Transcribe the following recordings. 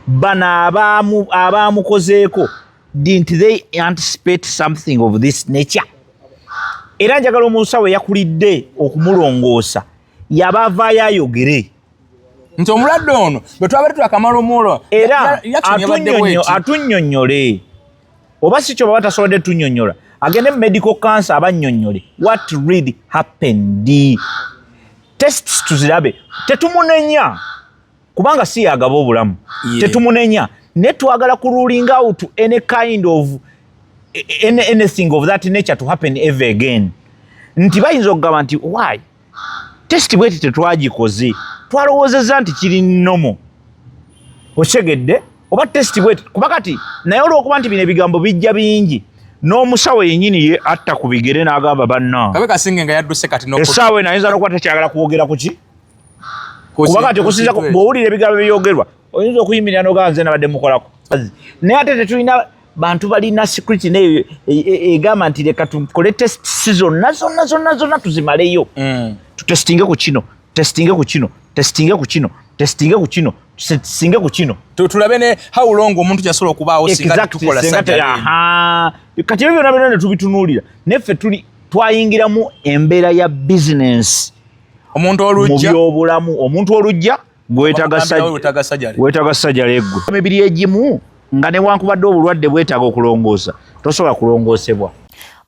bana abamukozeeko didn't they anticipate something of this nature? Era njagala omusawo yakulidde okumulongoosa yabavaayo ayogere nti omulwadde ono bwe twabadde twakamala omulo era atunnyonnyole oba si kyo baba tasobodde tunnyonnyola agende mu medical cancer abannyonnyole what really happened. Tests tuzirabe, tetumunenya kubanga si yagaba obulamu, tetumunenya ne twagala ku ruling out any kind of anything of that nature to happen ever again. Nti bayinza okugamba nti why test bweti tetwagikoze twalowoozezza nti kiri nnomo okyegedde oba test bweti kuba kati naye olw'okuba nti bino ebigambo bijja bingi n'omusawo yennyini ye atta ku bigere n'agamba banna kabe kasinge nga yadduse kati essaawa eno ayinza n'okuba tekyagala kwogera ku ki kuba kati okusinza bw'owulira ebigambo byogerwa oyinza okuyimirira n'ogamba nze nabadde mukolako naye ate tetulina bantu balina security neyo egamba nti leka tukole test zonna tuzimaleyo tutestinge ku kino testinge ku kino testinge ku kino testinge ku kino testinge ku kino tulabe ne how long omuntu kyasobola okubaawo singa tukola kati ebyo byonna ne tubitunuulira neffe twayingiramu embeera ya business omuntu olujja mu byobulamu omuntu olujja gwetaaga sajjala eggwe emibiri egimu nga newankubadde obulwadde bwetaaga okulongoosa tosobola kulongoosebwa.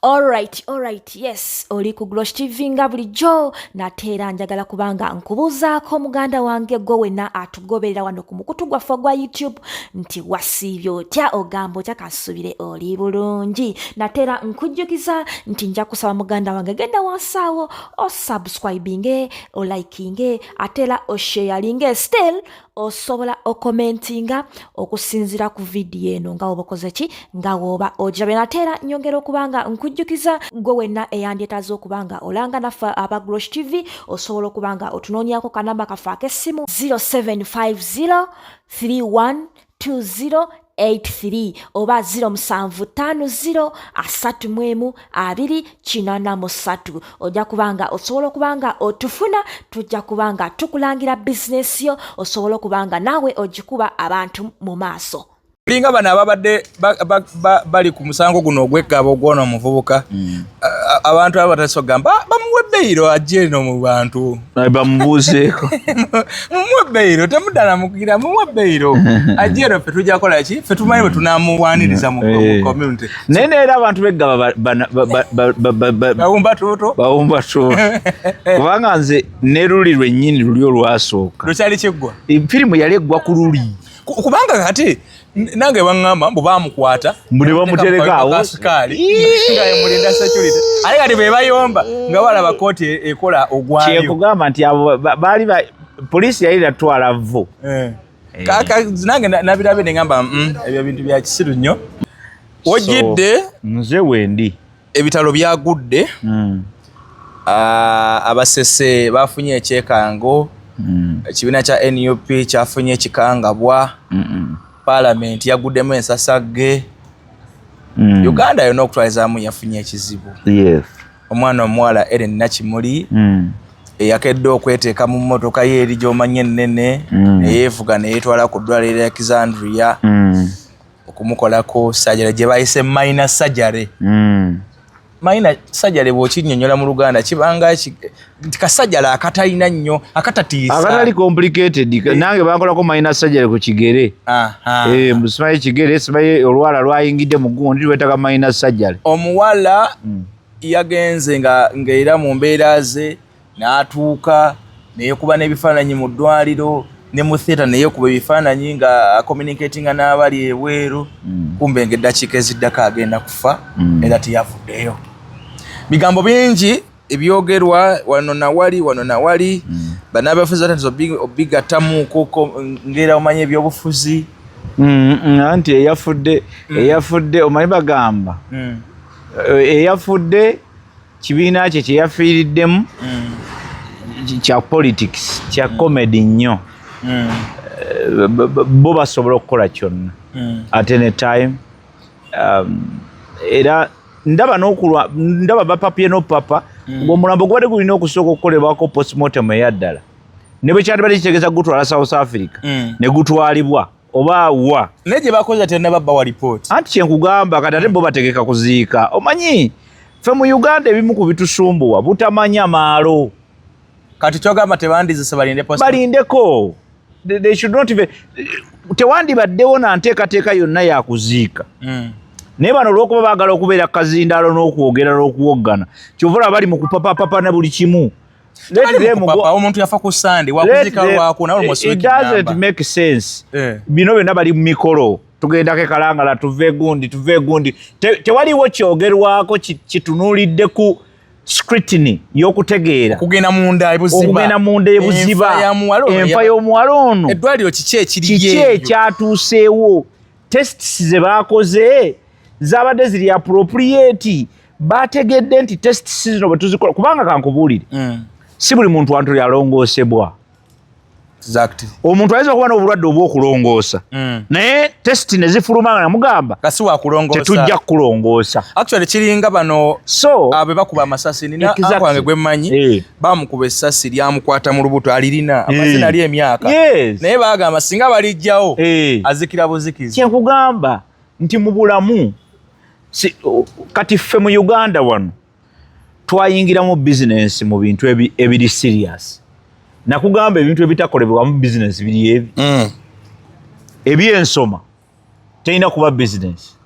Alright, yes, oli ku Glosh TV nga bulijjo nateera njagala kubanga nkubuuzaako muganda wange gwe wenna atugoberera wano ku mukutu gwaffe gwa YouTube nti wasiibye otya ogamba otya kasubire oli bulungi. Nateera nkujjukiza nti nja kusaba muganda wange genda wansaawo osubscribinge olikinge ateera osharinge still osobola okomentinga okusinzira ku vidiyo eno nga woba okoze ki nga woba ojabe. Nateera nyongera okubanga nkujjukiza gwe wenna eyandyetaaza okubanga olanga naffe aba Glosh TV osobola okubanga otunoonyako kanamba kaffe ak'essimu 0750 312083 oba 0750 312083 ojja kubanga osobola okubanga otufuna tujja kubanga tukulangira bizinesi yo osobola okubanga naawe ogikuba abantu mu maaso. Linga bana ababadde bali ku musango guno ogwekkaaba ogwona omuvubuka abantu abatasogamba bamuwe beyiro ajje no mu bantu bamubuuzeeko mumuwe beyiro temuddala mukugira mumuwe beyiro ajje no ffe tujja kukola ki ffe tumanyi bwe tunamuwaniriza mu community naye neera abantu beggaba bawumba tuuto kubanga nze ne luli lwennyini luli olwasooka lukyali kiggwa firimu yali eggwa ku luli kubanga kati nange bangamba mbu bamukwata muli bamutereka awo asukali nga yemulinda security ale kati be bayomba nga balaba kooti ekola ogwayo kyekugamba nti abo baali poliisi yali natwala vvo kaka nange nabirabe nengamba ebyo bintu bya kisiru nnyo wojjidde nze wendi ebitalo byagudde abasese bafunye ekyekango ekibiina kya NUP kyafunye ekikangabwa Parliament yaguddemu ensasagge Uganda yonna okutwalizaamu yafunye ekizibu omwana omuwala Ellen Nakimuli eyakedde okweteeka mu mmotoka ye eri gy'omanye ennene neyeevuga neyeetwala ku ddwaliro lya Alexandria okumukolako sajjale gye bayise minor surgery minor surgery bw'okinnyonnyola mu Luganda kibanga kasajjala akatalina nnyo akatatiisa akatali complicated nange bankolako minor surgery ku kigere musimaye kigere simaye olwala lwayingidde mu gundi lwetaka minor surgery omuwala yagenze nga era mu mbeera ze n'atuuka neyekuba n'ebifaananyi mu ddwaliro ne mu theatre neyekuba ebifaananyi nga communicatinga n'abali ebweru kumbe ng'eddakiika eziddako agenda kufa era teyavuddeyo. Bigambo bingi ebyogerwa wano na wali banabafuzi obigattamuuko ngera omanye ebyobufuzi anti eyafudde omanyi bagamba eyafudde kibiina kye kyeyafiiriddemu kya politics kya comedy nnyo bo basobola okukola kyonna at any time era ndaba bapapye n'opapa ng'omulambo gwali gulina okusooka okukolebwako postmortem eyaddala ne bwe kyali bali kitegeeza gutwala South Africa ne gutwalibwa oba wa neje bakoze tena babba wa report anti kyenkugamba kati ate bo bategeka kuziika omanyi ffe mu Uganda ebimu ku bitusumbuwa butamanya maalo kati kyogamba tebandizise balindeko they should not even tewandibaddewo na nteekateeka yonna yakuziika naye bano olw'okuba baagala okubeera kazindaalo n'okwogera n'okuwoggana kyovula bali mu kupapapapa na buli kimu omuntu yafa ku Sunday wakuzika lwako nawe it doesn't make sense bino byonna bali mu mikolo tugendako ekalangala tuve gundi tewaliwo kyogerwako kitunuulidde ku scrutiny y'okutegeera okugenda munda ebuziba enfa y'omuwala ono eddwaliro kiki ekyatuuseewo tests ze baakoze zabadde ziri appropriate bategedde nti tests zino bwe tuzikola kubanga kankubuulire si buli muntu wantu yalongoosebwa omuntu ayinza okuba n'obulwadde obw'okulongoosa naye testi ne zifuluma nga namugamba tetujja kukulongoosa actually kiringa bano abe bakuba amasasi nina akwange gwe mmanyi bamukuba essasi lyamukwata mu lubuto alirina amazina ali emyaka naye bagamba singa balijjawo azikira buzikizi kyenkugamba nti mu bulamu kati ffe mu Uganda wano twayingira mu bizinensi mu bintu ebiri serious nakugamba ebintu ebitakolebwa mu business biri ebi ebyensoma teyina kuba business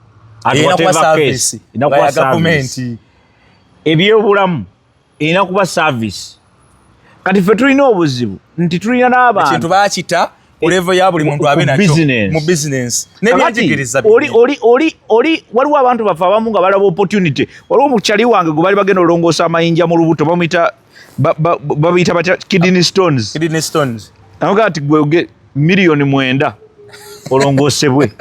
ina kuba service ina kuba government ebyobulamu ina kuba service kati ffe tulina obuzibu nti tulina n'abantu ekintu baakita ku level ya buli muntu abe nakyo mu business n'ebyenjigiriza oli waliwo abantu bafe abamu nga balaba opportunity waliwo mukyali wange gwe bali bagenda olongoosa amayinja mu lubuto bamuyita babiyita batya kidney stones amugaa ti gwe miliyoni 9 olongoosebwe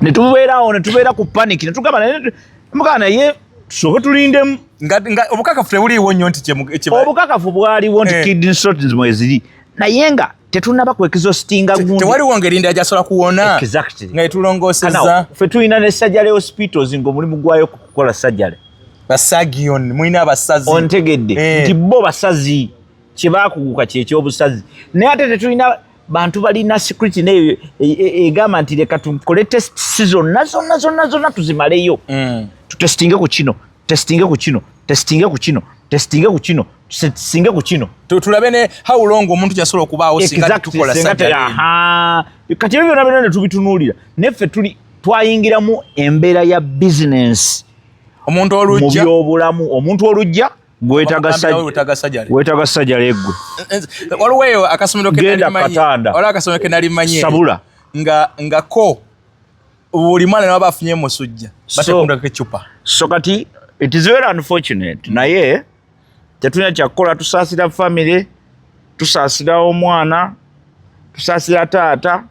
ne tubeera ku panic ne tugamba mugaa naye tusooke tulindemu obukakafu tebuliiwo nnyo nti obukakafu bwaliwo nti kidney stones mweziri naye nga tetunaba kwekizositinga gundi tewaliwo ngeri ndi ajasobola kuwona nga etulongoosezza ffe tulina ne sajjale hospitals ng'omulimu gwayo kukola sajjale basagion mwina abasazi ontegedde nti bo basazi kyebakuguka kyekyobusazi naye ate tetulina bantu balina security neyo egamba nti leka tukole test zonna tuzimaleyo tutestinge ku kino tulabe ne how long omuntu kyasobola okubaawo singa tukola sajjale kati ebyo byonna ne tubitunuulira neffe twayingiramu embeera ya business omuntu olujja mu byobulamu omuntu olujja gwetaga sajjala eggwe waliwo eyo akasomero ke nali manye sabula nga ko buli mwana naba bafunye musujja batekundako ecupa so kati it is very unfortunate naye tetulina kyakukola tusaasira family tusaasira omwana tusaasira taata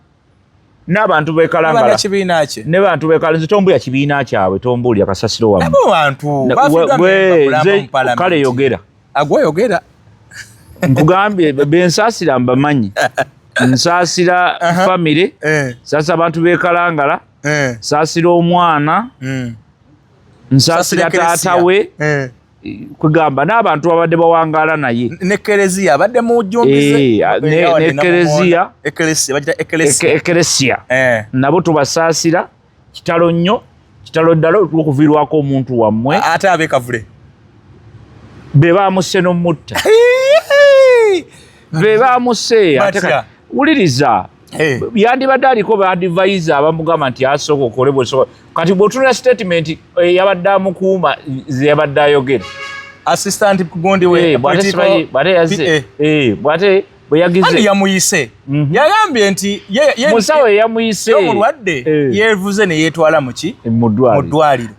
n'abantu bekalangala ne bantu bekalangala tombulya kibiina kyabwe tombulya kasasiro wamu kale yogera agweyogera nkugambye bensaasira mbamanyi nsaasira family nsaasira abantu bekalangala nsaasira omwana nsaasira taata we kugamba n'abantu babadde bawangaala naye ne Kereziya abadde mujjumbize ne Kereziya Ekeresia nabo tubasaasira kitalo nnyo kitalo ddala okuviirwako omuntu wammwe ate abekavule be baamusse n'omutta be baamusse wuliriza yandibadde aliko baadivaiza abamugamba nti asooka okole bwesobola kati bw'otunula statement yabadde amukuuma ze yabadde ayogera assistant kugondi we bwate bwe yagize yamuyise yagambye nti musawo yamuyise omulwadde yevuze ne yeetwala muki mu ddwaliro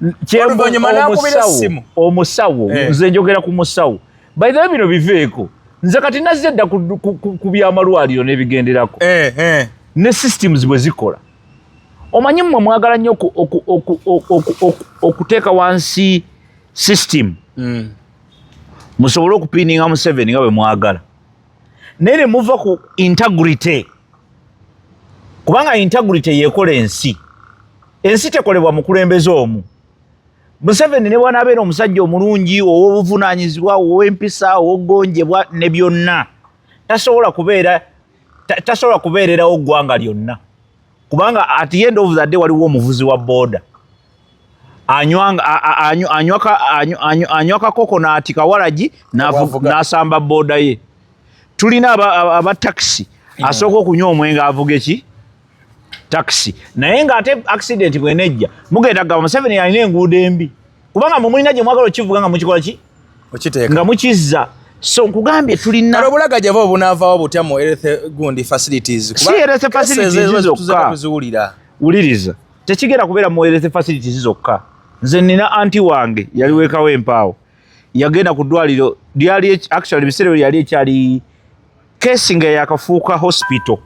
oluvannyuma n'akubira essimu omusawo nze njogera ku musawo by the way bino biveeko nze kati nazze dda ku byamalwaliro n'ebigenderako ne systems bwe zikola omanyi mmwe mwagala nnyo okuteeka wansi system musobole okupiininga mu 7 nga bwe mwagala naye ne muva ku integrity kubanga integrity yeekola ensi tekolebwa mukulembeze omu Museveni ne bw'anaabeera omusajja omulungi ow'obuvunaanyizibwa ow'empisa ow'ogonjebwa ne byonna tasobola kubeera tasobola kubeererawo ggwanga lyonna kubanga at the end of the day waliwo omuvuzi wa boda anywa kakokonaati kawalagi n'asamba boda ye. Tulina aba taxi asooka okunywa omwenge avuga eki taxi naye ng'ate accident bwenejja mugenda gamba Museveni alina enguudo embi kubanga mumulina gye mwagala okivuga nga mukikola ki nga mukizza. So nkugambye tulina kale obulagaji abo bunaavaawo butya mu health gundi facilities si health facilities zokka wuliriza tekigenda kubeera mu health facilities zokka. Nze nina anti wange yali weekawo empaawo yagenda ku ddwaliro lyali actually biseera yali ekyali kesi nga yakafuuka hospital.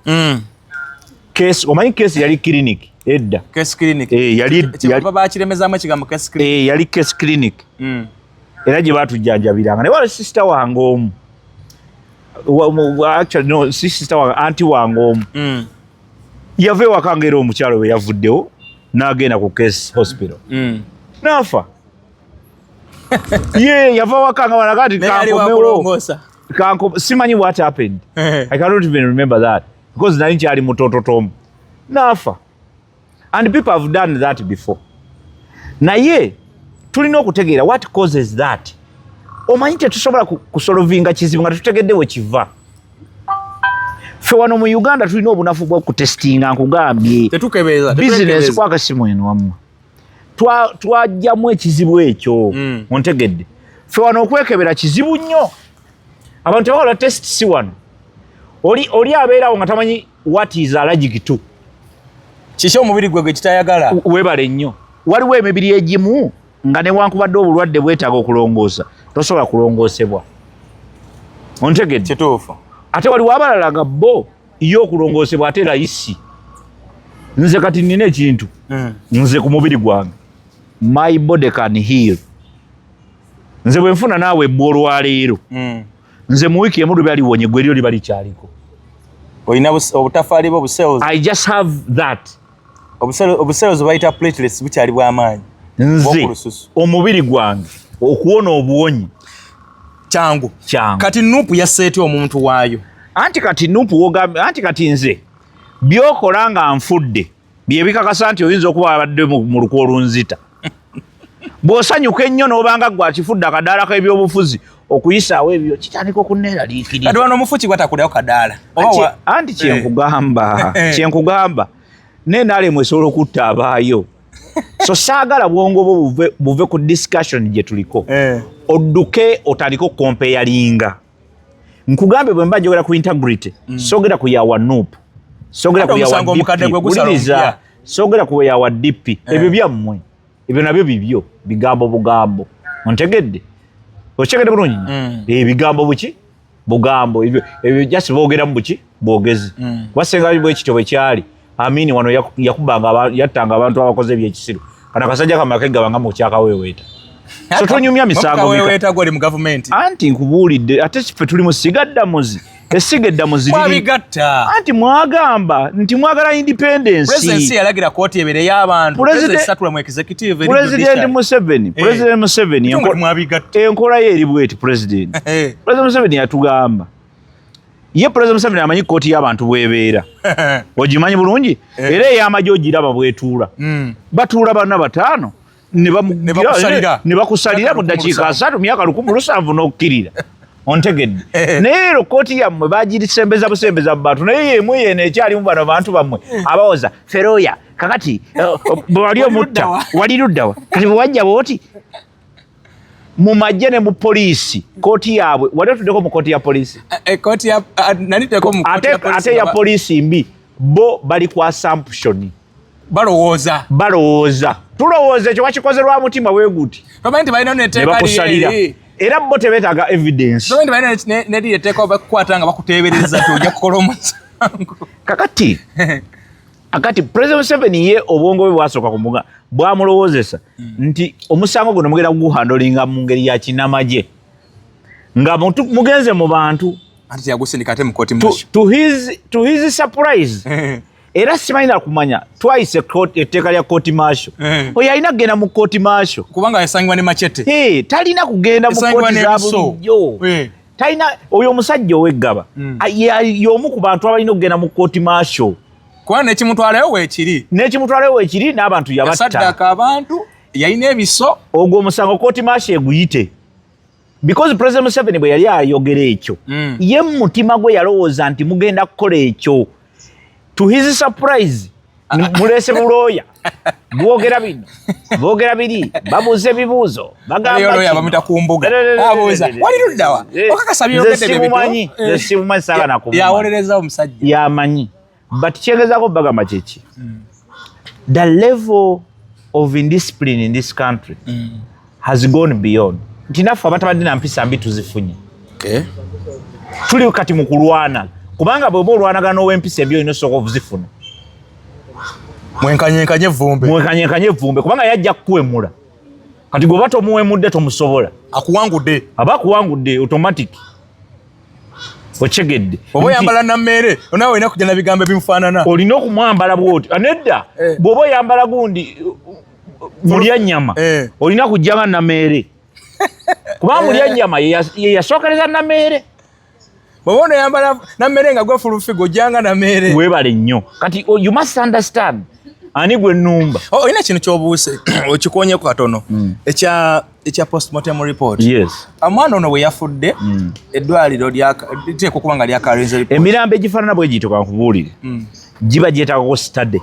Kesi omanyi kesi yali clinic edda kesi clinic yali bakiremezaamu ekigambo kesi clinic yali kesi clinic era gye baatujjanjabiranga naye wali sister wange omu actually no sister wange anti wange omu yava ewaka nga era omukyalo we yavuddewo n'agenda ku case hospital n'afa. Ye yava waka nga wanakati kankomewo simanyi what happened. I cannot even remember that because nali nkyali mutototomu n'afa. And people have done that before. Naye tulina okutegeera what causes that. Omanyi tetusobola kusolovinga kizibu nga tetutegedde we kiva. Ffe wano mu Uganda tulina obunafu bwa kutestinga nkugambye. Tetukebeeza. Business kwaka simu eno wamma. Twajjamu ekizibu ekyo. Ontegedde. Ffe wano okwekebera kizibu nnyo. Abantu tebakola test si wano. Oli abeerawo nga tamanyi what is allergic to. Kiki omubiri gwe kitayagala. Webale nnyo. Waliwo emibiri egimu nga newankubadde obulwadde bwetaaga okulongoosa tosobola kulongoosebwa. Ontegedde. Kituufu. Ate waliwo abalala nga bo iyo okulongoosebwa ate layisi. Nze kati nina ekintu nze ku mubiri gwange my body can heal. Nze bwe nfuna naawe ebbo olwaleero nze mu wiiki emu lwe baliwonye gwe lyo liba likyaliko. Olina obutafaali bwo obucells. I just have that. Obucells bayita platelets bukyali bw'amaanyi. Nze omubiri gwange okuwona obuwonyi kyangu. Kati nuupu yaseetya omuntu waayo. Anti kati nuupu wogambe anti kati nze byokola nga nfudde bye bikakasa nti oyinza okuba abadde mu lukwo olunzita. Bw'osanyuka ennyo n'obanga gwa kifudde akadaala k'ebyobufuzi okuyisaawo ebyo kitandika okunneeraliikirira. Kati wano omufu kigwatakulirawo kadaala. Anti kyenkugamba n'enaalemu esobola okutta abaayo. So saagala bwongo bwo buve ku discussion gye tuliko. Odduke otaliko kompeyalinga. Nkugambe bwe mba njogera ku integrity sogera ku yawa nuupu. Sogera ku yawa DP. Sogera ku yawa DP. Ebyo byammwe. Ebyo nabyo bibyo bigambo bugambo. Ontegedde? Okitegedde bulungi? Bigambo buki? Bugambo. Ebyo just boogeramu buki? Bwogezi. Wasenga bwe kityo bwe kyali. Amini wano yakubanga yattanga abantu abakoze ebyekisiru. Kana kasajja kamake gabanga mu kyaka weweeta. So tonyumya misango weweeta goli mu government. Anti nkubuulidde ate ffe tuli mu sigaddamuzi. Essiga eddamuzi liri. Mwabigatta. Anti mwagamba nti mwagala independence. Presidency yalagira kooti ebere y'abantu. President satula mu executive. President Museveni. Mwabigatta. Enkola ye eri bweti president. President Museveni yatugamba. Ye President Museveni amanyi kooti y'abantu bwebeera. Ogimanyi bulungi? Era ey'amagye ogiraba bwetuula. Batuula bana bataano ne bakusalira mu ddakiika 3 myaka 107 n'okkirira. Ontegedde. Naye ero kooti yammwe bagirisembeza busembeza mu bantu naye yemu yene ekyalimu bano bantu bammwe abawoza feroya kakati bwali omutta wali luddawa kati bwewajja booti mu magye ne mu poliisi kooti yaabwe wali otuddeko mu kooti ya poliisi ate ya poliisi mbi bo bali ku assumption balowooza tulowooza ekyo wakikoze lwa mutima weeguti ne bakusalira era bo tebeetaaga evidence. Kakati President Museveni ye obwongo bwe bwasooka kumuga bwamulowoozesa nti omusango guno mugenda kuguhandolinga mu ngeri ya kinamagye nga mugenze mu bantu. To his surprise era simanyi nakumanya twice etteeka lya kooti maasho oyo alina kugenda mu kooti maasho kubanga yasangibwa ne machete talina kugenda mu kooti za bulijjo taina oyo omusajja ow'eggaba y'omu ku bantu abalina okugenda mu kooti maasho kuba nekimutwalayo weekiri n'abantu yabatta yasaddaka abantu yalina ebiso ogwo omusango kooti maasho eguyite because President Museveni bwe yali ayogera ekyo ye mu mutima gwe yalowooza nti mugenda kukola ekyo to his surprise mulese bulooya boogera biri babuuza ebibuuzo bagambabamita ku mbuga waliruddawa okakasa byogedde simumanyi saagala yawolereza omusajja yamanyi but kyegezaako bagamba kyeki the level of indiscipline in this country has gone beyond nti naffe abatabadde na mpisa mbi tuzifunye tuli kati mu kulwana kubanga bweba olwanagana ow'empisa ebyo olina osooka obuzifuna mwenkanyenkanye evvumbe kubanga yajja kukuwemula kati gwe oba tomuwemudde tomusobola aba akuwangudde automatic okyegedde oba oyambala nammere onawe olina kujja na bigambo ebimufaanana olina okumwambala bwoti anedda bw'oba oyambala gundi mulya nnyama olina kujjanga nammere kubanga mulya nnyama ye yasookereza nammere bw'oba onoyambala nammere nga gwe fulufigo ojjanga nammere weebale nnyo kati you must understand ani gwe nnumba olina kintu ky'obuuse okikonyeko katono ekya postmortem report omwana ono bwe yafudde eddwaliro liteekwa okuba nga lyakalinze report emirambo egifaanana bwe giyito kankubuulire giba gyetaagako study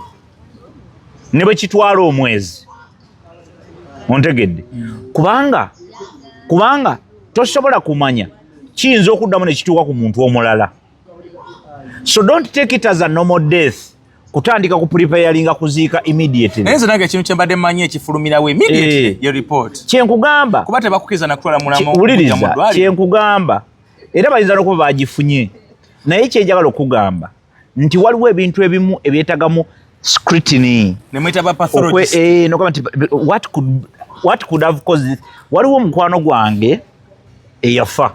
ne bwe kitwala omwezi ontegedde kubanga tosobola kumanya kiyinza okuddamu ne kituuka ku muntu omulala so don't take it as a normal death kutandika ku preparinga kuziika immediately naye nze nange ekintu kyembadde mmanyi ekifulumirawo immediately ye report kyenkugamba kuba tebakukkiriza nakutwala mulamu wuliriza kyenkugamba era bayinza n'okuba bagifunye naye kyenjagala okugamba nti waliwo ebintu ebimu ebyetagamu scrutiny nemwetaba pathologist what could have caused it waliwo omukwano gwange eyafa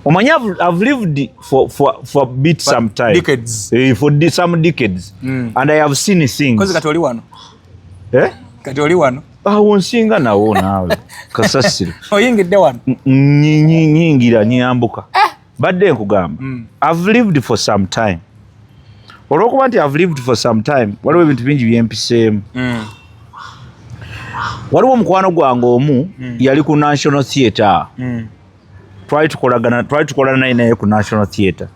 omanyi I've lived for a bit some time decades for some decades and I have seen things kozi kati oli wano kati oli wano awo nsinga nawo naawe kasasiro oyingidde wano nyingira nyambuka badde nkugamba I've lived for some time olwokuba nti I've lived for some time waliwo ebintu bingi byempiseemu waliwo omukwano gwange omu yali ku National Theatre twali tukolana naye ku National Theatre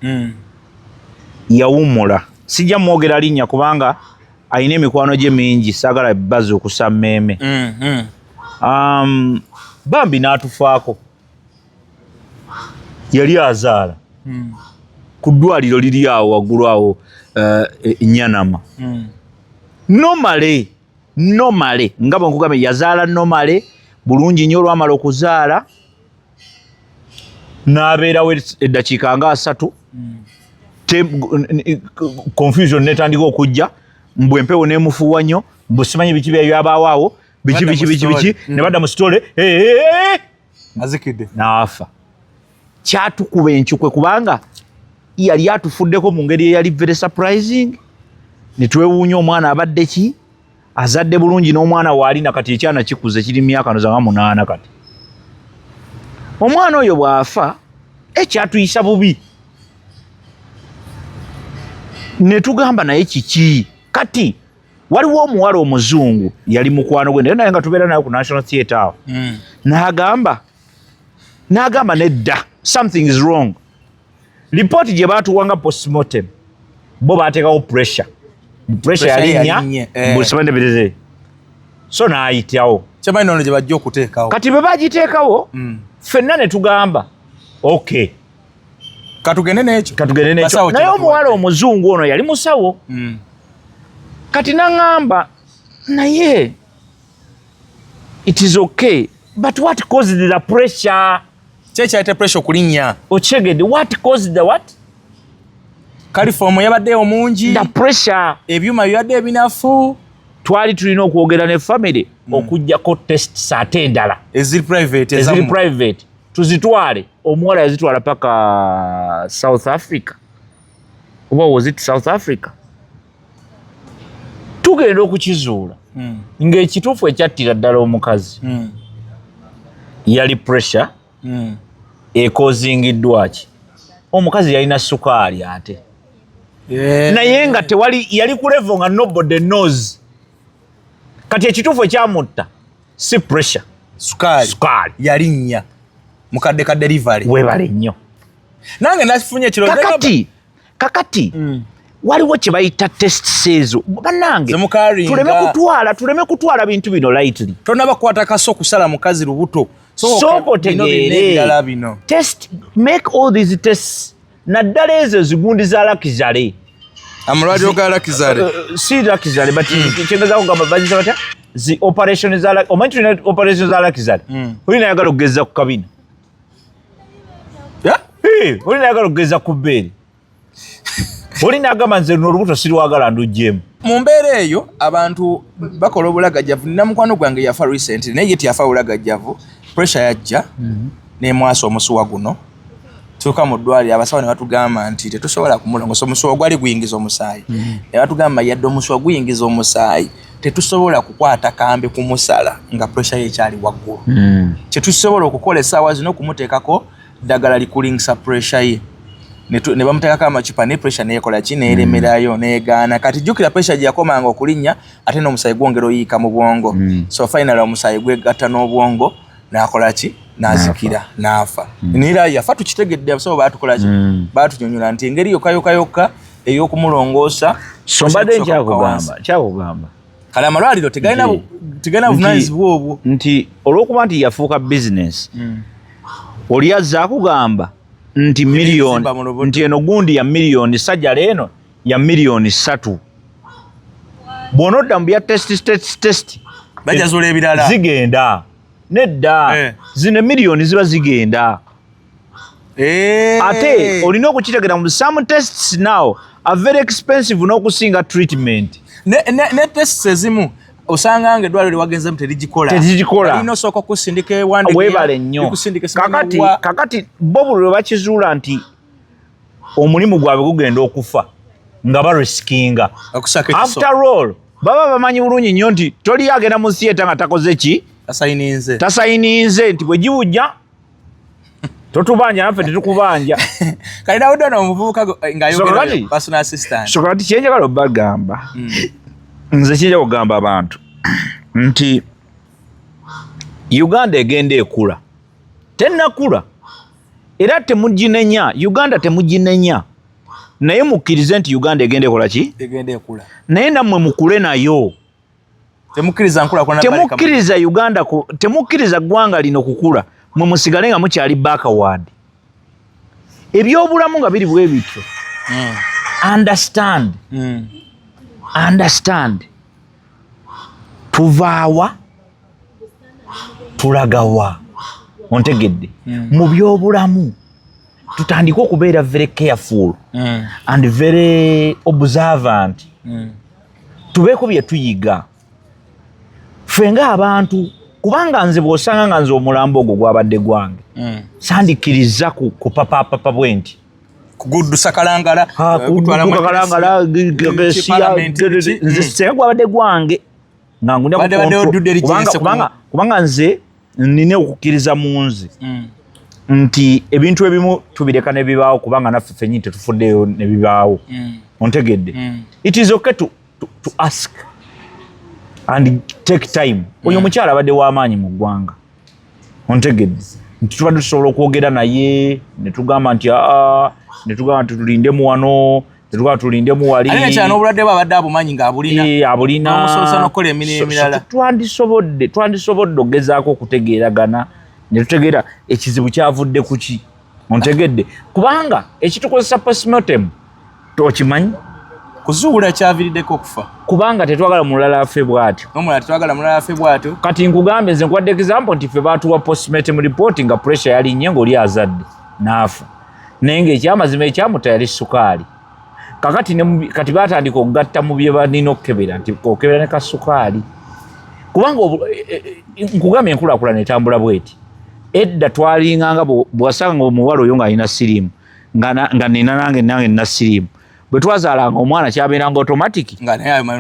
yawummula sijja mwogera linnya kubanga alina emikwano gye mingi saagala bbazi okussa mmeeme bambi n'atufaako yali azaala ku ddwaliro liri awo waggulu awo Nyanama nomale nga bwe nkugambye yazaala nomale bulungi nnyo olwamala okuzaala n'abeerawo eddakiika nga 3 confusion netandika okujja mbwe empewo n'emufuuwa nnyo mbwe simanyi biki byabaawo awo biki ne badda mu sitole azikidde n'afa kyatukuba enkukwe kubanga yali atufuddeko mu ngeri eyali very surprising ne twewuunya omwana abadde ki azadde bulungi n'omwana waalina kati ekyana kikuze kiri myaka noza nga 8 kati omwana oyo bw'afa ekyatuyisa bubi ne tugamba naye kiki kati waliwo omuwala omuzungu yali mukwano gwe naye nga tubeera naye ku National Theatre awo n'agamba nedda something is wrong report gye baatuwanga postmortem bo baateekawo pressure yalinnya bulisemendebireze so n'ayitawo kyamanyi nono gye bajja okuteekawo kati bwe bagiteekawo ffenna ne tugamba okay katugende n'ekyo naye omuwala omuzungu ono yali musawo kati naŋŋamba naye it is okay but what caused the pressure kyekyaite pressure okulinnya okyegedde what caused the what kalifomu yabadde omungi the pressure ebyuma byabadde ebinafu twali tulina okwogera ne family okujjako test ate endala eziri private tuzitwale omuwala yazitwala paka South Africa oba was it South Africa tugenda okukizuula ng'ekituufu ekyattira ddala omukazi yali pressure ekozingiddwa ki omukazi yalina sukaali ate naye nga tewali yali ku level nga nobody knows kati ekituufu ekyamutta si pressure sukaali yalinnya mukadde ka delivery webale nnyo nange nafunye kiro kakati waliwo kye bayita test ezo bannange tuleme kutwala bintu bino lightly tonabakwata kaso okusala mukazi lubuto sooka otegeere test make all these tests naddala ezo zigundi za lakizale amalwaliro ga lakizale si lakizale but kyengezaako gamba bazita batya zi operation za omanyi tulina operation za lakizale olina yagala okugeza ku kabina olina yagala okugeza ku bbeeri olina agamba nze luno olubuto sirwagala nduggyemu mu mbeera eyo abantu bakola obulagajjavu nina mukwano gwange yafa recently naye ye tiyafa bulagajjavu pressure yajja nemwasa omusuwa guno tuuka mu ddwaliro abasawo ne batugamba nti tetusobola kumulongosa omusuwa gwali guyingiza omusaayi ne batugamba yadde omusuwa guyingiza omusaayi tetusobola kukwata kambe kumusala nga pressure ye ekyali waggulu kyetusobola okukola essaawa zino okumuteekako ddagala likulingisa pressure ye ne bamuteekako amacupa ne pressure neekola ki neeremerayo neegaana kati jjukira pressure gye yakomanga okulinnya ate n'omusaayi gwongera oyiika mu bwongo so finally omusaayi gwegatta n'obwongo n'akola ki n'azikira n'afa nera yafa tukitegedde abasawo baatukola ki baatunyonyola nti engeri yokka ey'okumulongoosa so mbadde kyakugamba kale amalwaliro tegalina buvunaanyizibwa obwo nti olw'okuba nti yafuuka business oli azza akugamba nti miliyoni nti eno gundi ya miliyoni sajjala eno ya miliyoni 3 bw'onodda mu bya test bajazula ebirala zigenda nedda zino miliyoni ziba zigenda ate olina okukitegera mu some tests now are very expensive n'okusinga treatment ne tests ezimu osanga nga eddwaliro lyewagenzemu terigikola alina osooka okusindika webale nnyo kakati bo buli lwe bakizuula nti omulimu gwabwe gugenda okufa nga barisikinga after all baba bamanyi bulungi nnyo nti toli agenda mu theatre nga takoze ki tasayininze nti bwe gibujja totubanja naffe tetukubanja kalinawuddana omuvubuka ng'ayogera personal assistant so kati kyenjagala obagamba nze kijja kugamba abantu nti Uganda egenda ekula tennakula era temuginenya Uganda temuginenya naye mukkirize nti Uganda egenda ekola ki naye nammwe mukule nayo temukkiriza Uganda temukkiriza ggwanga lino kukula mwe musigale nga mukyali backward ebyobulamu nga biri bwe bityo understand tuvaawa tulagawa ontegedde mu byobulamu tutandika okubeera very careful and very observant tubeeko bye tuyiga ffe ng'abantu kubanga nze bw'osanga nga nze omulambo ogwo gwabadde gwange sandikkiriza ku papapapa bwe nti kuguddusa kalangala nze senga gwabadde gwange kubanga nze nina okukkiriza mu nze nti ebintu ebimu tubireka ne bibaawo kubanga naffe ffennyini tetufuddeyo ne bibaawo ontegedde it is okay to ask and take time oyo omukyala abadde w'amaanyi mu ggwanga ontegedde nti tubadde tusobola okwogera naye netugamba nti netugamba nti tulindemu wano tetugamba tulindemu wali n'obulwadde bwe abadde abumanyi ng'abulina omusoboza n'okukola emirimu emirala twandisobodde okugezaako okutegeeragana ne tutegeera ekizibu kyavudde ku ki ontegedde kubanga ekitukozesa postmortem tokimanyi kuzuula kyaviiriddeko okufa kubanga tetwagala mulala affe bw'atyo kati nkugambe nze nkwadde example nti ffe baatuwa postmortem report nga pressure yali nnyo ng'oli azadde n'afa naye ng'ekyamazima ekyamuta yali sukaali kati baatandika okugatta mu bye balina okukebera nti okebera ne kasukaali kubanga nkugambye enkulaakulana etambula bweti edda twalinganga bw'wasanga omuwala oyo ng'alina siriimu nga nina nange nina siriimu bwe twazaalanga omwana kyabeeranga automatic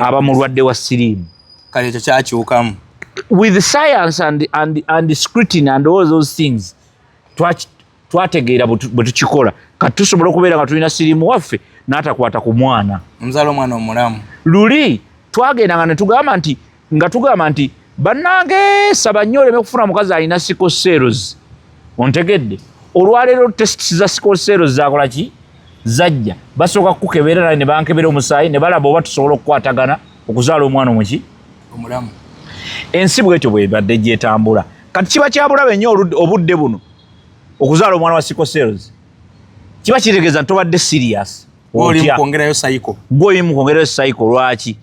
aba mulwadde wa siriimu kale ekyo kyakyukamu with science and scrutiny and all those things twategeera bwe tukikola kati tusobola okubeera nga tulina sirimu waffe n'atakwata ku mwana omuzaala omwana omulamu luli twagendanga nga tugamba nti bannange saba nnyo oleme kufuna mukazi alina sickle cells ontegedde olwaleero tests za sickle cells zakola ki zajja basooka kukeberera ne bankebera omusaayi ne balaba oba tusobola okukwatagana okuzaala omwana omuki omulamu ensi bwetyo bwebadde gyetambula kati kiba kyabulabe nnyo obudde buno okuzaala omwana wa sickle cells kiba kitegeeza nti tobadde serious oli mukwongerayo sayiko gw'oli mukwongerayo sayiko lwaki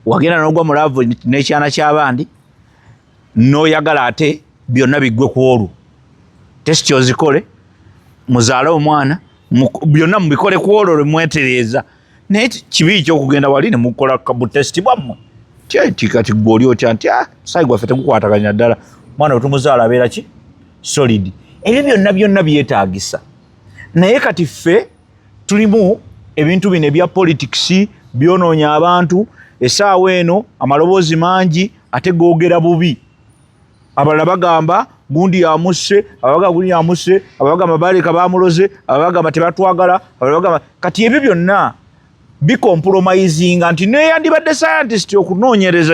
wagenda n'ogwa mu laavu n'ekyana ky'abandi n'oyagala ate byonna biggwe ku olwo tesiti ozikole muzaale omwana byonna mubikole ku olwo lwemwetereeza naye kibi kyokugenda wali ne mukola kabutesiti bwammwe kati gw'oli otya nti sayi gwaffe tegukwataganya ddala mwana wetumuzaala abeera ki solid ebyo byonna byetaagisa naye kati ffe tulimu ebintu bino ebya politics byonoonya abantu essaawa eno amaloboozi mangi ate googera bubi abalala bagamba gundi yamusse abagamba gundi yamusse abagamba baleka bamuloze abagamba tebatwagala abagamba kati ebyo byonna bikompromisinga nti neyandibadde scientist okunoonyereza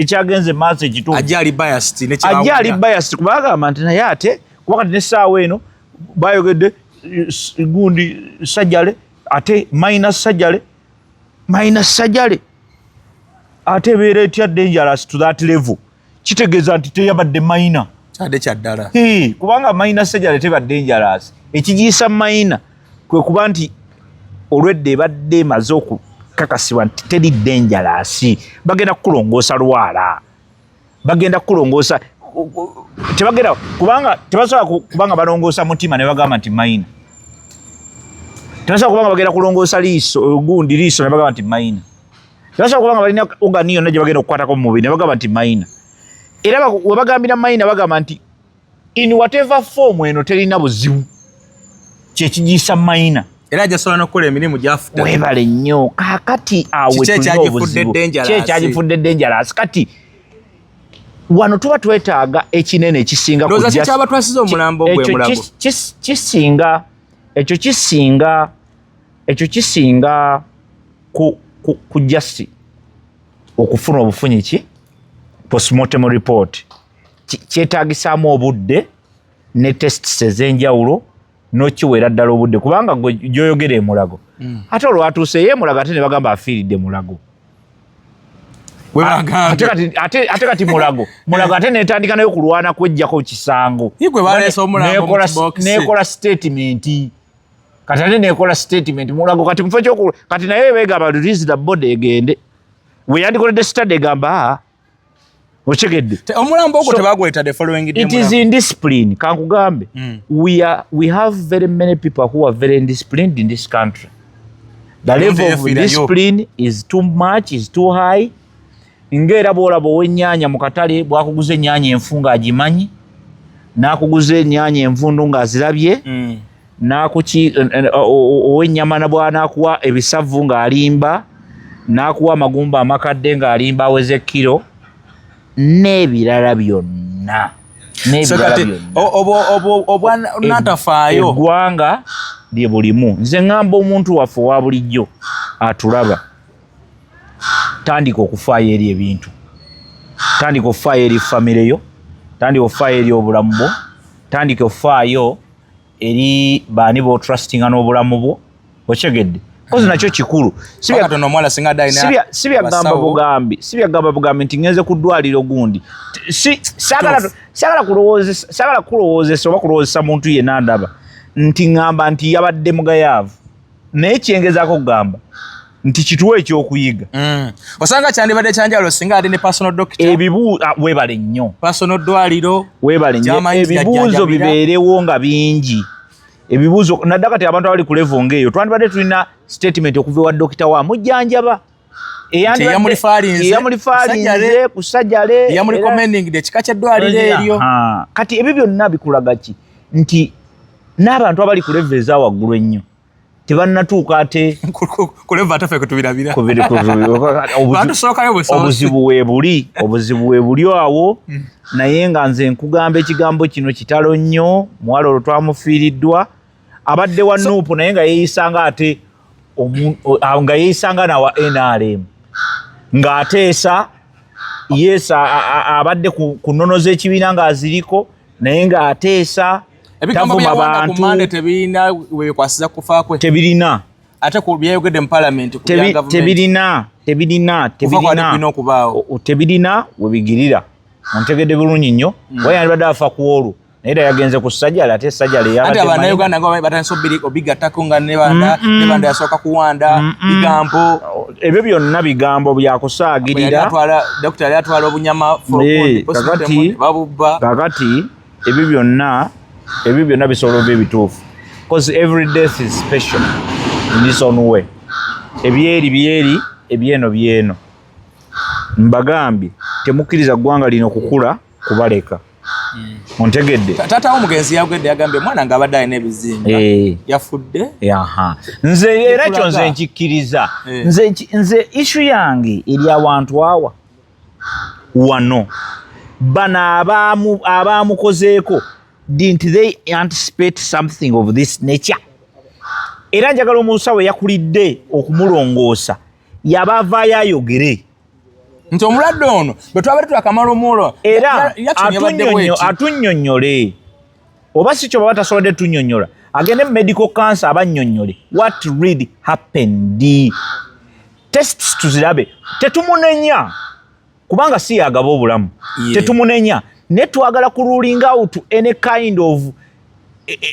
ekyagenze maaso ekituufu ajali biased kubagamba nti naye ate kuba kati nessaawa eno bayogedde gundi sajjale ate minus sajjale ate ebeera etya dangerous to that level kitegeeza nti teyabadde maina kyadde kyaddala kubanga maina sajjale teba dangerous ekigiyisa maina kwe kuba nti olwedde ebadde emaze okukakasibwa nti teri dangerous bagenda kukulongoosa lwala bagenda kukulongoosa tebagenda kubanga tebasobola kubanga balongoosa mutima ne bagamba nti maina tebasobola kubanga bagenda kulongoosa gundi liiso ne bagamba nti maina tebasobola kubanga balina ogani yonna gye bagenda okukwatako mu mubiri ne bagamba nti maina era we bagambira maina bagamba nti in whatever form eno terina buzibu kyekigiyisa maina era ajasobola n'okukola emirimu gyafuta webale nnyo kakati awe tulina obuzibu kyekagifudde dangerous kati wano tuba twetaaga ekinene ekisinga kyabatwasiza omulambo gw'emulago ekyo kisinga ku justi okufuna obufunyi ki postmortem report kyetaagisaamu obudde ne tests ez'enjawulo n'okiweera ddala obudde kubanga gwe gyoyogera emulago ate olwatuuse ye emulago ate ne bagamba afiiridde mulago ate kati mulago ate netandika nayo kulwana kwejjako kisango nekola statement kati ate nekola statement mulago kati mufo kyokulu kati naye begamba release the body egende we yandikoledde study egamba ochegedde omulambo ogwo tebagweta the following day it is indiscipline kankugambe we have very many people who are very indisciplined in this country the level of discipline is too much is too high ngera bwolaba ow'ennyaanya mu katale bwakuguza ennyaanya enfu ng'agimanyi n'akuguza ennyaanya envundu ng'azirabye ow'ennyama bw'anaakuwa ebisavu ng'alimba n'akuwa amagumba amakadde ng'alimba aweze kiro n'ebirala byonna obwanatafaayo eggwanga lye bulimu nze ŋŋamba omuntu waffe owa bulijjo atulaba tandika okufaayo eri ebintu tandika okufaayo eri famire yo tandika okufaayo eri obulamu bwo tandika okufaayo eri baani b'otrustinga n'obulamu bwo okyegedde kozi nakyo kikulu sibyagamba bugambi nti ngenze ku ddwaliro gundi saagala kulowoozesa oba kulowoozesa muntu yenna ndaba nti ŋŋamba nti yabadde mugayaavu naye kyengezaako kugamba nti kituwe ekyokuyiga osanga kyandibadde kyanjawulo singa ate ne personal doctor weebale nnyo personal ddwaliro weebale nnyo ebibuuzo bibeerewo nga bingi ebibuuzo naddala kati abantu abali ku level ng'eyo twandibadde tulina statement okuva ewa dokita wa mujjanjaba eyamulifaalinze ku sajjale eyamulicommending ekika ky'eddwaliro eryo kati ebyo byonna bikulaga ki nti n'abantu abali ku level eza waggulu ennyo tebannatuuka ate kuleva tafe kutubirabira obuzibu weebuli awo naye nga nze nkugamba ekigambo kino kitalo nnyo muwala olwo twamufiiriddwa abadde wa Nuupu naye nga yeeyisanga ate nga yeeyisanga nawa NRM ng'ateesa abadde ku nnono z'ekibiina ng'aziriko naye ng'ateesa tavuma bantu tebirina wekwasiza kufa kwe tebirina ate ku byayogedde mu parliament ku bya government tebirina webigirira ontegedde bulungi nnyo wayandibadde afa ku olwo naye era yagenze ku sajjala ate sajjala eyabadde Abannayuganda nga batandise obigattako nga ne banda yasooka kuwanda bigambo ebyo byonna bigambo byakusaagirira Dr. yali atwala obunyama kakati ebyo byonna bisobola oba ebituufu because every death is special in this own way byeri byeno mbagambye temukkiriza ggwanga lino kukula kubaleka ontegedde taata omugenzi yagambye mwana nga abadde alina ebizimba yafudde nze era kyo nze nkikkiriza nze issue yange eri awantu awa wano bano abaamukozeeko didn't they anticipate something of this nature? Era njagala omusawo yakulidde okumulongoosa yabavaayo ayogere nti omulwadde ono bwe twabadde twakamala omulo era atunnyonnyole oba si kyo baba tasobodde tunnyonnyola agende mu medical cancer abannyonnyole what really happened. Tests tuzirabe, tetumunenya kubanga si yagaba obulamu, tetumunenya ne twagala ku ruling out any kind of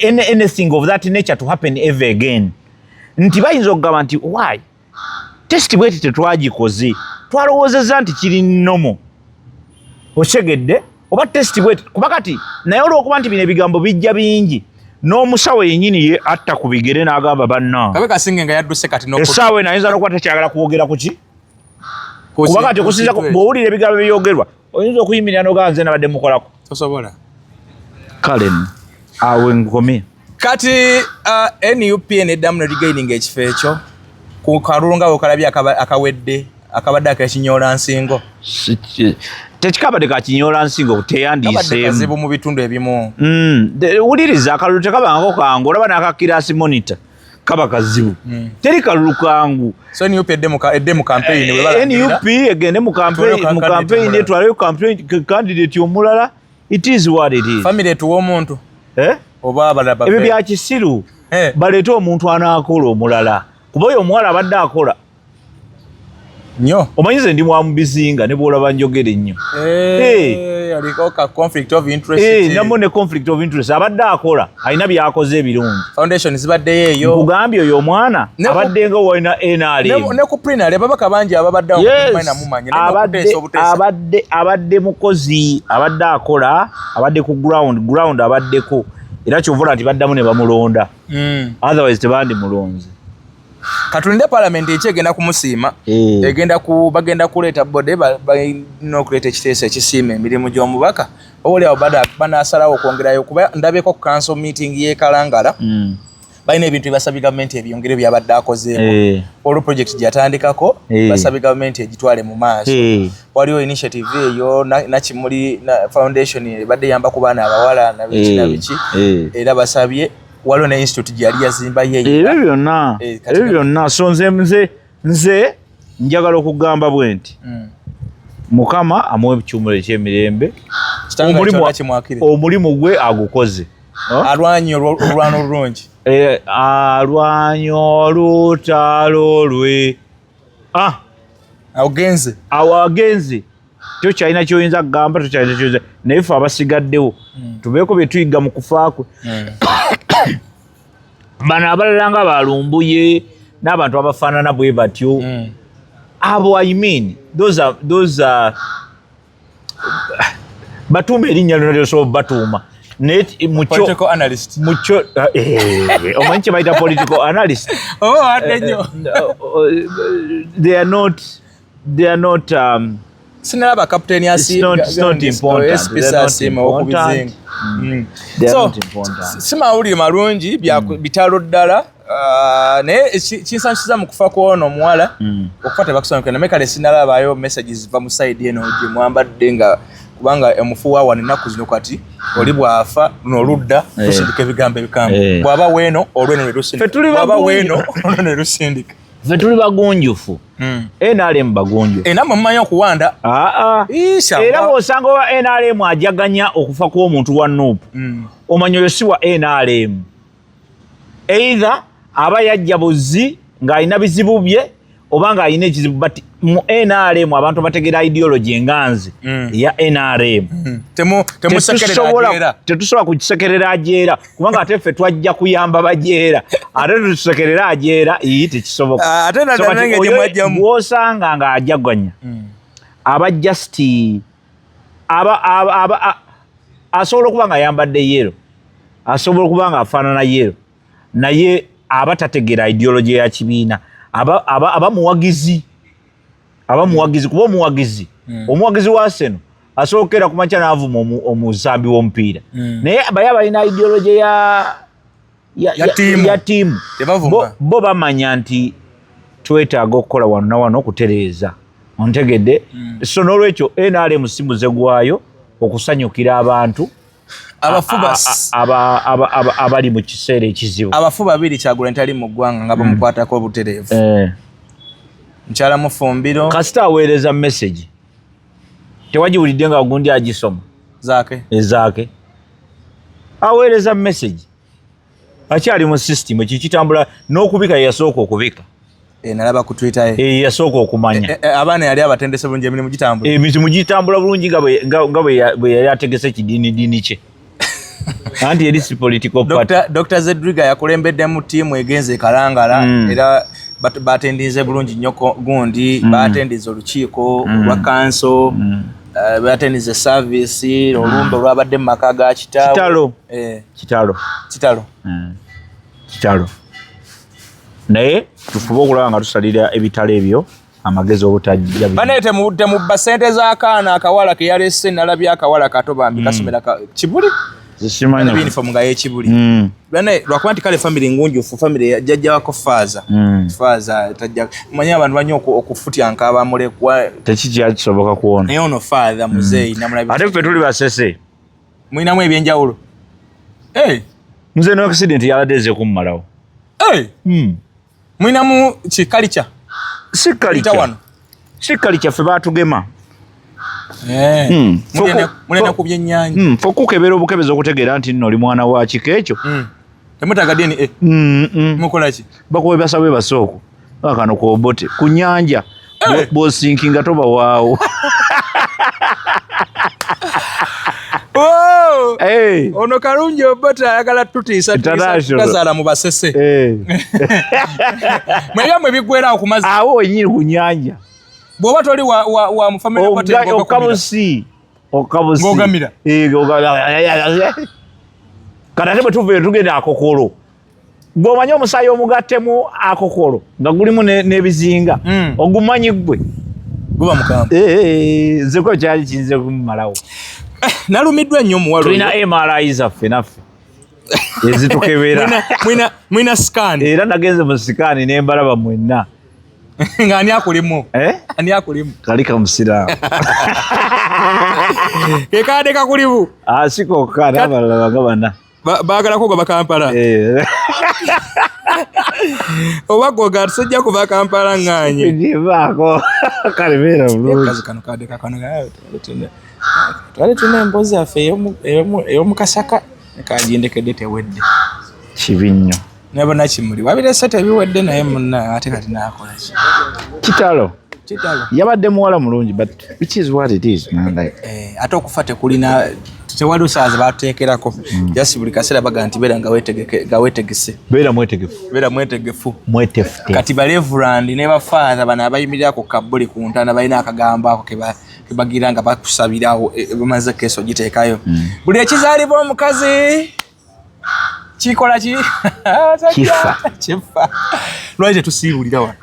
anything of that nature to happen ever again. Nti bayinza okugamba nti why test bweti tetwagikoze twalowoozezza nti kiri nnomo okyegedde oba test bweti kuba kati naye olw'okuba nti bino ebigambo bijja bingi n'omusawo yennyini ye atta ku bigere n'agamba banna kabe kasinge nga yadduse kati essaawa eno ayinza n'okuba tekyagala kwogera ku ki kuba kati okusinza bw'owulira ebigambo byeyogerwa oyinza okuyimirira n'ogamba nze nabadde mukolako tosobola kale awe nkomye kati NUP neddamu ne ligaininga ekifo ekyo ku kalulu nga bwekalabye akawedde akabadde akekinyoola nsingo tekikabadde kakinyoola nsingo teyandiiseemu mu bitundu ebimu wuliriza akalulu tekabangako kangu olaba n'akakiraasi monitor kaba kazibu teri kalulu kangu so NUP edde mu campaign NUP egende mu campaign etwaleyo candidate omulala it is what it is family etuwa omuntu oba abalaba ebyo bya kisiru baleete omuntu anaakola omulala kuba oyo omuwala abadde akola nnyo omanyize ndi mwamubizinga ne bwolaba njogere nnyo aliko ka conflict of interest namwe ne conflict of interest abadde akola alina byakoze ebirungi foundation zibaddeyo eyo nkugambye oyo omwana abadde nga walina NRM ne ku plenary ababaka bangi ababadde mumanya abadde mukozi abadde akola abadde ku ground abaddeko era kyovula nti baddamu ne bamulonda otherwise tebandi mulonzi katulinde parliament ekyegenda kumusiima bagenda kuleeta bode balina okuleeta ekiteeso ekisiima emirimu gy'omubaka obaoliawo banaasalawo okwongerayo kuba ndabyeko ku council meeting y'ekalangala balina ebintu byebasabye gavumenti ebyongere byabadde akozeemu olwo project gyatandikako basabye gavumenti egitwale mu maaso waliwo initiative eyo nakimuli foundation ebadde eyamba ku baana abawala nabiki nabiki era basabye waliwo ne institute gyali yazimba yeyo ebyo byonna so nze njagala okugamba bwe nti mukama amuwe ekiwumulo ekyemirembe omulimu gwe agukoze alwanye olulwano olulungi alwanye olutalo lwe awagenze tokyalina kyoyinza kugamba tokyalina kyoyinza naye fe abasigaddewo tubeeko bye tuyiga mu kufaakwe bano abalala nga balumbuye n'abantu abafaanana bwe batyo abo I mean those are batuuma erinnya lino lyosobola batuuma political analyst omanyi kye bayita political analyst they are not sinalaba captain simawulire malungi bitalo ddala naye kinsansiza mu kufa kw'ono omuwala okufa tebakusomeka naye kale sinalabayo messages ziva mu side eno gye mwambadde nga kubanga emufuwa wano ennaku zino kati oli bw'afa luno oludda lusindika ebigambo ebikambwe bw'aba weeno olweno ne lusindika bw'aba weeno olwo ne lusindika ffe tuli bagunjufu NRM bagunjufu namwe mumanyi okuwanda era bw'osanga owa NRM ajaganya okufa kw'omuntu wa Nuupu omanya oyo si wa NRM either aba yajja buzzi ng'alina bizibu bye oba ng'alina ekizibu but mu NRM abantu bategera ideology enganzi ya NRM tetusobola kukisekerera ajeera kubanga ate ffe twajja kuyamba bajeera ate tutusekerera ajeera tekisoboka bw'osanga ng'ajaganya aba just asobola okuba ng'ayambadde yero asobola okuba ng'afaanana yero naye aba tategera ideology ya kibiina aba muwagizi kuba omuwagizi wa Arsenal asookera ku makya n'avuma omuzambi w'omupiira naye baye balina ideology ya tiimu bo bamanya nti twetaaga okukola wano na wano okutereeza ontegedde so n'olwekyo NRM si muze gwayo okusanyukira abantu abali mu kiseera ekizibu abafu babiri Kyagulanyi tali mu ggwanga nga bamukwatako obutereevu mukyala Mufumbiro kasita aweereza message tewagiwulidde nga gundi agisoma zaake aweereza message akyali mu system ekikitambula n'okubika yasooka okubika nalaba ku Twitter yasooka okumanya abaana yali abatendese bulungi emirimu gitambula emirimu gitambula bulungi nga bwe yali ategese kidiinidiini kye anti eri si political party Dr. Zedriga yakulembeddemu ttiimu egenze ekalangala era batendinze bulungi nnyo gundi batendiza olukiiko olwa kanso batendiza service olumbe olwabadde mu maka ga kitalo naye tufube okulaba nga tusalira ebitalo ebyo amagezi obutajja bane temubba ssente z'akaana akawala ke yalese nalabya akawala kato bambi kasomera Kibuli zisimanyi uniform nga y'Ekibuli bane lwakuba nti kale family ngunjufu family yajja wako faaza tajja manyi abantu banyo okufutyanka abamulekwa tekikyakisoboka kuwona naye ono father muzeeyi namulabya ate ffe tuli basese mwinamu ebyenjawulo nze no accident yaladeze kummalawo mwinamu kikalicha sikalicha ffe baatugema mulina ku byennyanja ffe okukebera obukebezi okutegeera nti nno oli mwana wa kika ekyo temutaga DNA mukola ki bakuwe basabe basooku akano ku obote ku nnyanja bw'osinkinga toba waawo ono Kalungi Obote ayagala tutiisa tuzaala mu basese mwebyamwe biggwerawo ku mazzi awo wenyini ku nnyanja bw'oba toli wa mu family okabusi kati ate bwe tuveyo tugenda akokolo gw'omanyi omusaayi omugattemu akokolo nga gulimu n'ebizinga ogumanyi gwe guba mukamba nzeko kyali kiyinza kumumalawo nalumiddwa nnyo omuwalo tulina MRI zaffe naffe ezitukebera mwina scan era nagenze mu sikaani ne mbalaba mwenna nga ani akulimu ani akulimu kali kamusiraamu kekade kakulimu sikokka n'abalala bagabana baagalako gaba Kampala oba goga tusajja kuva Kampala nganye ndibaako kale beera bulungi kazi kano kade kakano twali tuna embozi yaffe ey'omukasaka kanjindekedde tewedde kibi nnyo naye bonna kimuli wabirese tebiwedde naye munna ate kati naakola ki kitalo yabadde muwala mulungi but which is what it is ate okufa tekulina tewali usaazi batuteekerako jasi buli kaseera baga nti beera nga weetegese beera mwetegefu kati balevuland ne bafaatha bano abayimirira ku kabbuli ku ntaana balina akagambo ako kebagira nga bakusabirawo bamaze keso giteekayo buli ekizaalibwa omukazi kikola ki kifa lwaki tetusiibulira wano